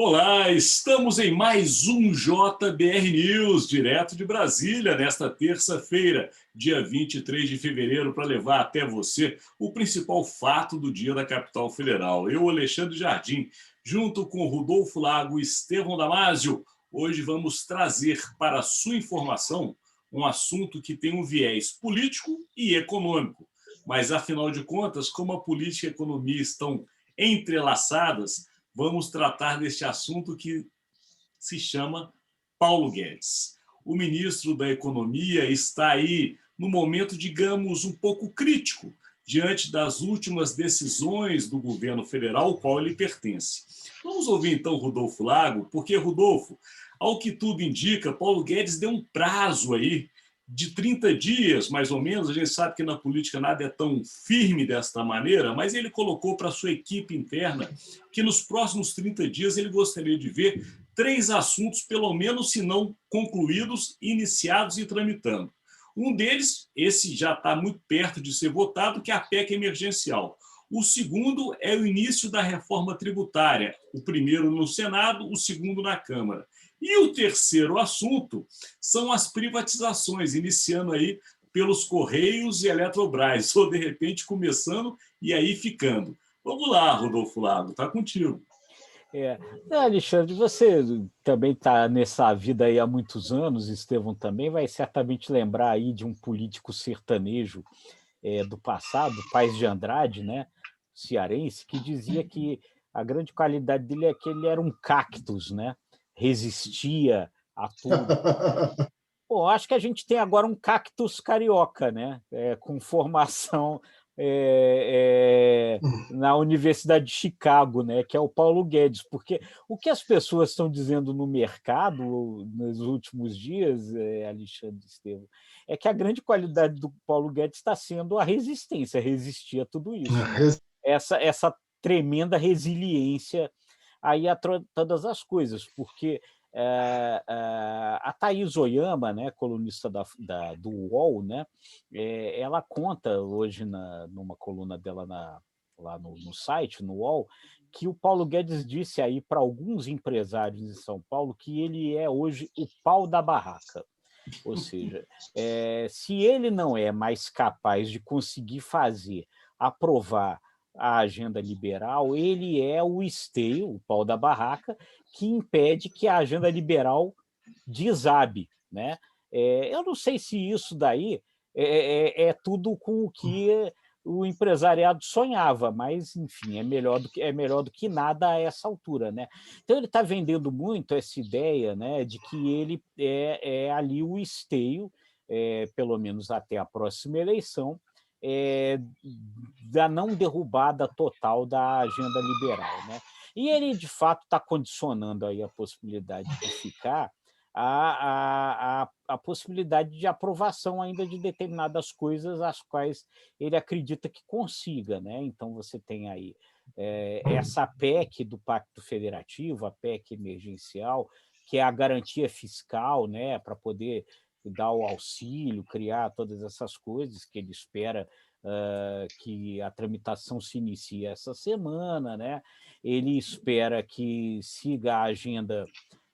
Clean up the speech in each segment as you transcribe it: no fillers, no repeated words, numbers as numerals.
Olá, estamos em mais um JBR News, direto de Brasília, nesta terça-feira, dia 23 de fevereiro, para levar até você o principal fato do dia da capital federal. Eu, Alexandre Jardim, junto com Rodolfo Lago e Estevão Damásio, hoje vamos trazer para a sua informação um assunto que tem um viés político e econômico. Mas, afinal de contas, como a política e a economia estão entrelaçadas, vamos tratar deste assunto que se chama Paulo Guedes. O ministro da Economia está aí no momento, digamos, um pouco crítico diante das últimas decisões do governo federal ao qual ele pertence. Vamos ouvir então Rodolfo Lago, porque, Rodolfo, ao que tudo indica, Paulo Guedes deu um prazo aí de 30 dias, mais ou menos. A gente sabe que na política nada é tão firme desta maneira, mas ele colocou para a sua equipe interna que nos próximos 30 dias ele gostaria de ver 3 assuntos, pelo menos, se não concluídos, iniciados e tramitando. Um deles, esse já está muito perto de ser votado, que é a PEC emergencial. O segundo é o início da reforma tributária, o primeiro no Senado, o segundo na Câmara. E o terceiro assunto são as privatizações, iniciando aí pelos Correios e Eletrobras, ou de repente começando e aí ficando. Vamos lá, Rodolfo Lago, está contigo. É. Alexandre, você também está nessa vida aí há muitos anos, Estevão também vai certamente lembrar aí de um político sertanejo do passado, Paes de Andrade, né, cearense, que dizia que a grande qualidade dele é que ele era um cactus, né, resistia a tudo. Bom, acho que a gente tem agora um cactus carioca, né? Com formação na Universidade de Chicago, né? Que é o Paulo Guedes, porque o que as pessoas estão dizendo no mercado nos últimos dias, Alexandre Estevam, é que a grande qualidade do Paulo Guedes está sendo a resistência, resistir a tudo isso, né? Essa tremenda resiliência aí a todas as coisas, porque a Thaís Oyama, né, colunista do UOL, né, ela conta hoje numa coluna dela lá no site, no UOL, que o Paulo Guedes disse aí para alguns empresários em São Paulo que ele é hoje o pau da barraca. Ou seja, se ele não é mais capaz de conseguir aprovar a agenda liberal, ele é o esteio, o pau da barraca, que impede que a agenda liberal desabe, né? Eu não sei se isso daí é tudo com o que o empresariado sonhava, mas, enfim, é melhor do que nada a essa altura, né? Então, ele está vendendo muito essa ideia, né, de que ele é ali o esteio, pelo menos até a próxima eleição, da não derrubada total da agenda liberal, né? E ele, de fato, está condicionando aí a possibilidade de ficar a possibilidade de aprovação ainda de determinadas coisas as quais ele acredita que consiga, né? Então, você tem aí essa PEC do Pacto Federativo, a PEC emergencial, que é a garantia fiscal, né, para poder dar o auxílio, criar todas essas coisas que ele espera que a tramitação se inicie essa semana, né? Ele espera que siga a agenda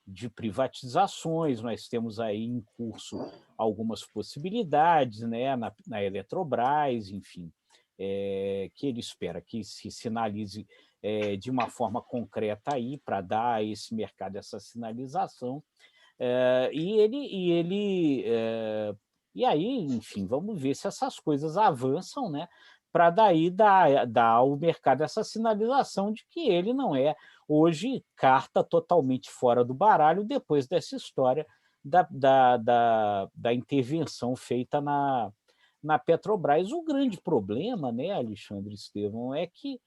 de privatizações, nós temos aí em curso algumas possibilidades, né, na Eletrobras, enfim, que ele espera que se sinalize de uma forma concreta aí para dar a esse mercado essa sinalização. E aí, enfim, vamos ver se essas coisas avançam, né? Para daí dar ao mercado essa sinalização de que ele não é, hoje, carta totalmente fora do baralho depois dessa história da intervenção feita na Petrobras. O grande problema, né, Alexandre Estevão, é que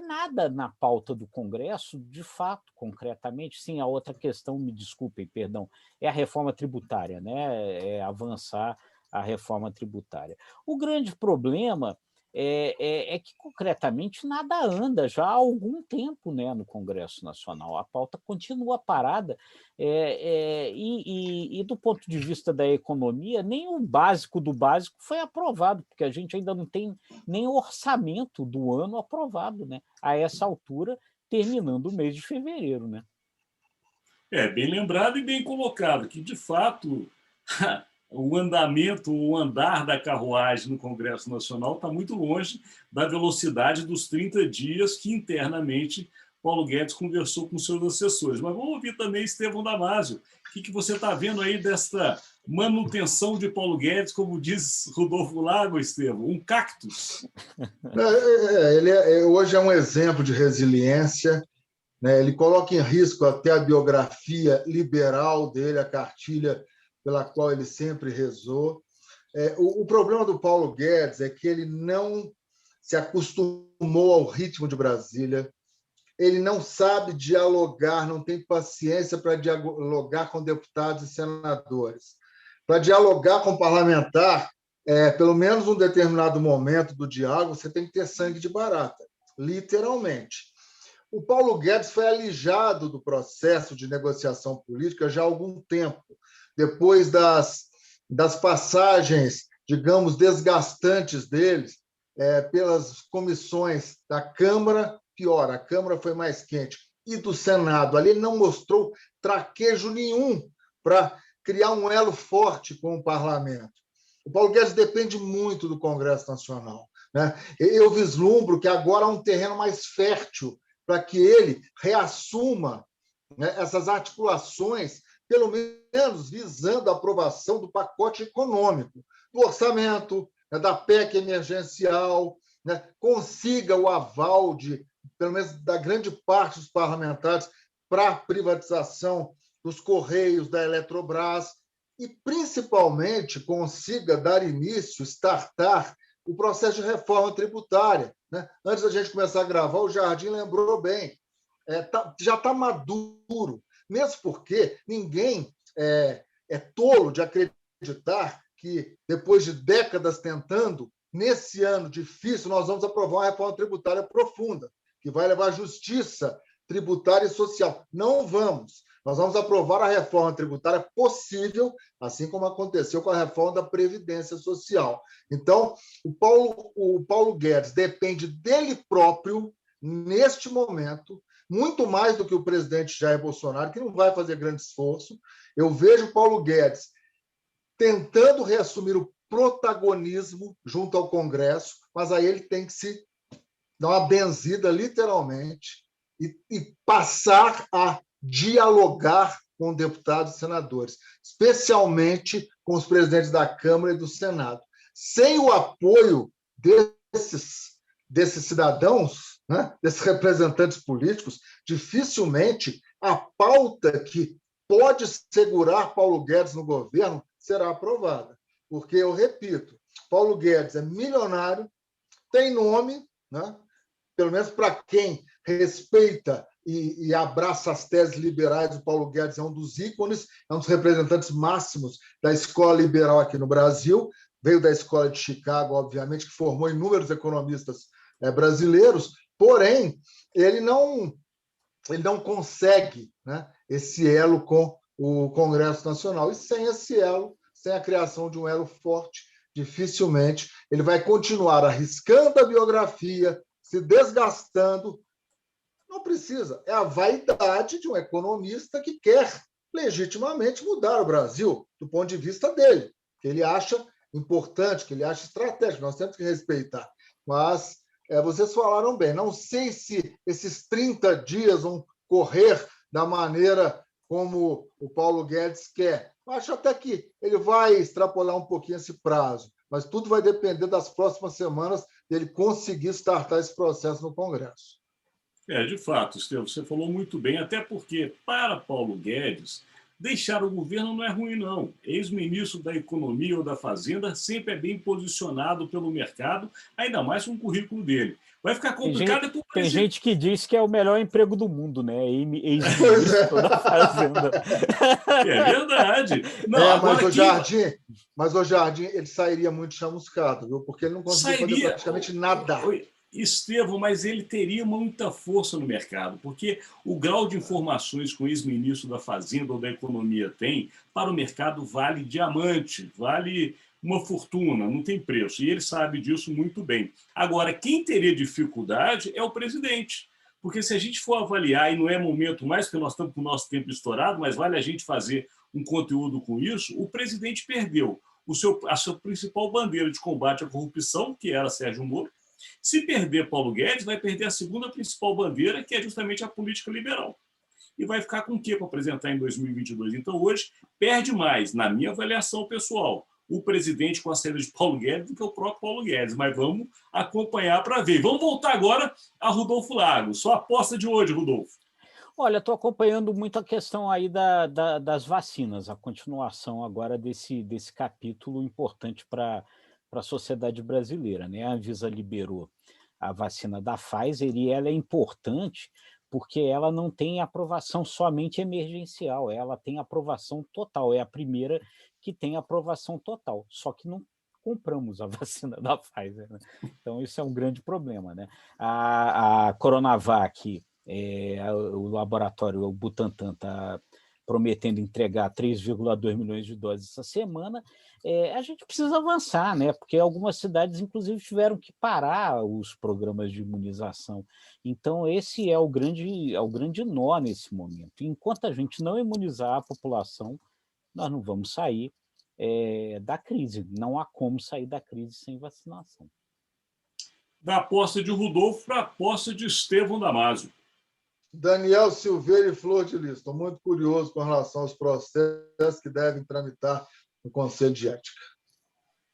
nada na pauta do Congresso, de fato, concretamente. Sim, a outra questão, me desculpem, perdão, é a reforma tributária, né? É avançar a reforma tributária. O grande problema é que, concretamente, nada anda já há algum tempo, né, no Congresso Nacional. A pauta continua parada, e, do ponto de vista da economia, nem o básico do básico foi aprovado, porque a gente ainda não tem nem o orçamento do ano aprovado, né? A essa altura terminando o mês de fevereiro, né? Bem lembrado e bem colocado, que, de fato, o andamento, o andar da carruagem no Congresso Nacional está muito longe da velocidade dos 30 dias que, internamente, Paulo Guedes conversou com seus assessores. Mas vamos ouvir também Estevão Damasio. O que você está vendo aí desta manutenção de Paulo Guedes, como diz Rodolfo Lago, Estevão, um cactus? Ele hoje é um exemplo de resiliência, né? Ele coloca em risco até a biografia liberal dele, a cartilha pela qual ele sempre rezou. O problema do Paulo Guedes é que ele não se acostumou ao ritmo de Brasília, ele não sabe dialogar, não tem paciência para dialogar com deputados e senadores. Para dialogar com parlamentar, pelo menos um determinado momento do diálogo, você tem que ter sangue de barata, literalmente. O Paulo Guedes foi alijado do processo de negociação política já há algum tempo, depois das passagens, digamos, desgastantes deles pelas comissões da Câmara, pior, a Câmara foi mais quente, e do Senado. Ali ele não mostrou traquejo nenhum para criar um elo forte com o parlamento. O Paulo Guedes depende muito do Congresso Nacional, né? Eu vislumbro que agora há um terreno mais fértil para que ele reassuma, né, essas articulações, pelo menos visando a aprovação do pacote econômico, do orçamento, né, da PEC emergencial, né, consiga o aval pelo menos da grande parte dos parlamentares para a privatização dos Correios, da Eletrobras, e, principalmente, consiga dar início, startar o processo de reforma tributária, né? Antes da gente começar a gravar, o Jardim lembrou bem, já está maduro, mesmo porque ninguém é tolo de acreditar que, depois de décadas tentando, nesse ano difícil, nós vamos aprovar uma reforma tributária profunda, que vai levar à justiça tributária e social. Não vamos. Nós vamos aprovar a reforma tributária possível, assim como aconteceu com a reforma da Previdência Social. Então, o Paulo Guedes depende dele próprio, neste momento, muito mais do que o presidente Jair Bolsonaro, que não vai fazer grande esforço. Eu vejo o Paulo Guedes tentando reassumir o protagonismo junto ao Congresso, mas aí ele tem que se dar uma benzida, literalmente, e passar a dialogar com deputados e senadores, especialmente com os presidentes da Câmara e do Senado. Sem o apoio desses cidadãos, né, desses representantes políticos, dificilmente a pauta que pode segurar Paulo Guedes no governo será aprovada. Porque, eu repito, Paulo Guedes é milionário, tem nome, né, pelo menos para quem respeita e abraça as teses liberais, o Paulo Guedes é um dos ícones, é um dos representantes máximos da escola liberal aqui no Brasil, veio da escola de Chicago, obviamente, que formou inúmeros economistas brasileiros, porém, ele não consegue, né, esse elo com o Congresso Nacional. E sem esse elo, sem a criação de um elo forte, dificilmente ele vai continuar arriscando a biografia, se desgastando. Não precisa. É a vaidade de um economista que quer legitimamente mudar o Brasil do ponto de vista dele, que ele acha importante, que ele acha estratégico. Nós temos que respeitar. Mas vocês falaram bem. Não sei se esses 30 dias vão correr da maneira como o Paulo Guedes quer. Eu acho até que ele vai extrapolar um pouquinho esse prazo, mas tudo vai depender das próximas semanas dele conseguir startar esse processo no Congresso. De fato, Estevão, você falou muito bem, até porque, para Paulo Guedes, deixar o governo não é ruim, não. Ex-ministro da Economia ou da Fazenda sempre é bem posicionado pelo mercado, ainda mais com o currículo dele. Vai ficar complicado para o presidente. Tem gente que diz que é o melhor emprego do mundo, né? Ex-ministro da Fazenda. É verdade. Não, mas o Jardim, ele sairia muito chamuscado, viu? Porque ele não conseguia fazer praticamente nada. Estevão, mas ele teria muita força no mercado, porque o grau de informações que o ex-ministro da Fazenda ou da Economia tem, para o mercado vale diamante, vale uma fortuna, não tem preço, e ele sabe disso muito bem. Agora, quem teria dificuldade é o presidente, Porque se a gente for avaliar, e não é momento mais, porque nós estamos com o nosso tempo estourado, mas vale a gente fazer um conteúdo com isso, o presidente perdeu a sua principal bandeira de combate à corrupção, que era Sérgio Moro. Se perder Paulo Guedes, vai perder a segunda principal bandeira, que é justamente a política liberal. E vai ficar com o que para apresentar em 2022? Então, hoje, perde mais, na minha avaliação pessoal, o presidente com a saída de Paulo Guedes do que o próprio Paulo Guedes. Mas vamos acompanhar para ver. Vamos voltar agora a Rodolfo Lago. Sua aposta de hoje, Rodolfo. Olha, estou acompanhando muito a questão aí das vacinas, a continuação agora desse capítulo importante para a sociedade brasileira, né? A Anvisa liberou a vacina da Pfizer e ela é importante porque ela não tem aprovação somente emergencial, ela tem aprovação total, é a primeira que tem aprovação total, só que não compramos a vacina da Pfizer, né? Então isso é um grande problema, né? A Coronavac, o laboratório, o Butantan, está prometendo entregar 3,2 milhões de doses essa semana. A gente precisa avançar, né? Porque algumas cidades, inclusive, tiveram que parar os programas de imunização. Então, esse é o grande nó nesse momento. Enquanto a gente não imunizar a população, nós não vamos sair da crise. Não há como sair da crise sem vacinação. Da aposta de Rodolfo para a aposta de Estevão Damasio. Daniel Silveira e Flor de Lis. Estou muito curioso com relação aos processos que devem tramitar no Conselho de Ética.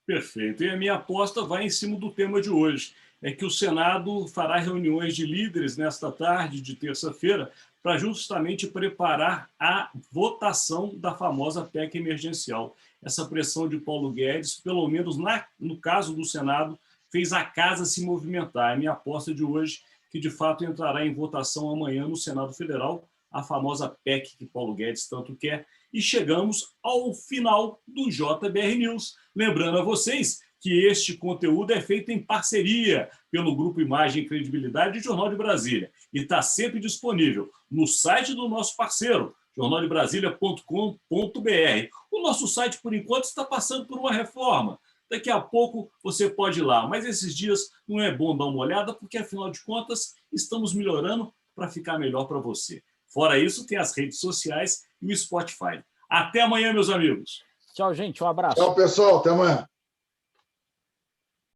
Perfeito. E a minha aposta vai em cima do tema de hoje. É que o Senado fará reuniões de líderes nesta tarde de terça-feira para justamente preparar a votação da famosa PEC emergencial. Essa pressão de Paulo Guedes, pelo menos no caso do Senado, fez a casa se movimentar. A minha aposta de hoje que de fato entrará em votação amanhã no Senado Federal, a famosa PEC que Paulo Guedes tanto quer. E chegamos ao final do JBR News. Lembrando a vocês que este conteúdo é feito em parceria pelo Grupo Imagem e Credibilidade e Jornal de Brasília e está sempre disponível no site do nosso parceiro, jornaldebrasilia.com.br. O nosso site, por enquanto, está passando por uma reforma. Daqui a pouco você pode ir lá, mas esses dias não é bom dar uma olhada, porque, afinal de contas, estamos melhorando para ficar melhor para você. Fora isso, tem as redes sociais e o Spotify. Até amanhã, meus amigos. Tchau, gente. Um abraço. Tchau, pessoal. Até amanhã.